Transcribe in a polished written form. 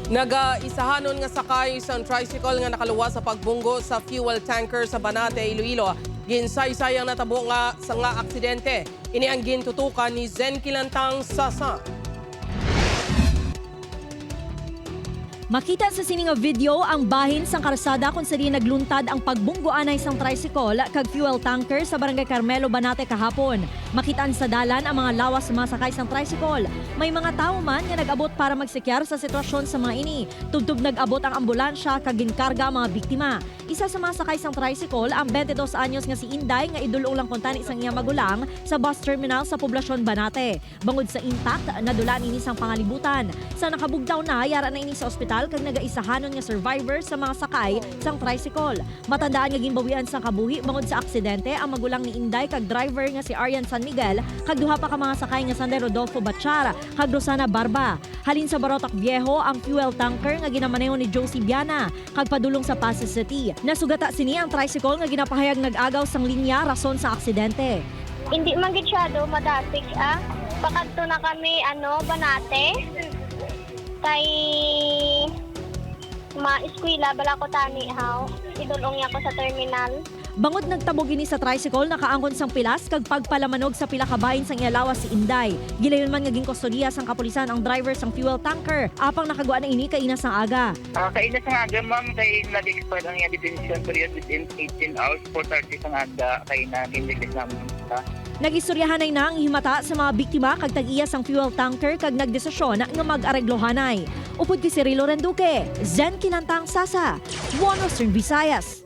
Nag-isahanon nga sakay sa tricycle nga nakaluwa sa pagbunggo sa fuel tanker sa Banate, Iloilo. Ginsaysayang natabo nga sa nga aksidente. Ini ang gintutukan ni Zen Kilantang Sasa. Makita sa sining video ang bahin sang karsada kung saan nagluntad ang pagbunggoan ay isang tricycle kag fuel tanker sa Barangay Carmelo, Banate kahapon. Makitaan sa dalan ang mga lawas masakay sang tricycle. May mga tao man nga nag-abot para magsikyar sa sitwasyon sa mga ini. Tubtub nag-abot ang ambulansya kag ginkarga ang mga biktima. Isa sa masakay sang tricycle ang 22 anyos nga si Inday nga idulong lang kuntani sang iya magulang sa bus terminal sa poblasyon Banate. Bangod sa impact, nadulaan ini sang pangalibutan. Sa nakabugtaw na, yara na ini sa ospital kag nagaisahanon nga survivor sa mga sakay sang tricycle. Matandaan nga ginbawian sang kabuhi bangod sa aksidente ang magulang ni Inday kag driver nga si Arian San Miguel kag duha pa ka mga sakay nga Sanday Rodolfo Batchara kag Rosana Barba. Halin sa Barotac Viejo ang fuel tanker nga ginamaneho ni Josie Biana kag padulong sa Pasig City. Nasugata sini ang tricycle nga ginapahayag nag-agaw sang linya rason sa aksidente. Hindi man gid siya do madasig Pakadto na kami Banate. Kay ma-eskwela bala ko tani haw. Idulong niya ko sa terminal. Bangod nagtabog ini sa tricycle nakaangkon sang pilas kag pagpalamanog sa pila ka bahin sang iyalawas si Inday. Gilayon man nga gingkustodiya sang kapulisan ang driver sang fuel tanker. Apang nakagawa na ini kay ina sang aga. Kainas ng aga, ma'am, kay nag-expire ang detention period within 18 hours, 4:30 ng aga, kay na kinlilis namin sa. Nagistoryahan ay na ang himata sa mga biktima kag tag-iya sang fuel tanker kag nagdesisyon nga mag-areglohanay. Upod ki si Rilo Renduque, Zen Kilantang Sasa, One Western Visayas.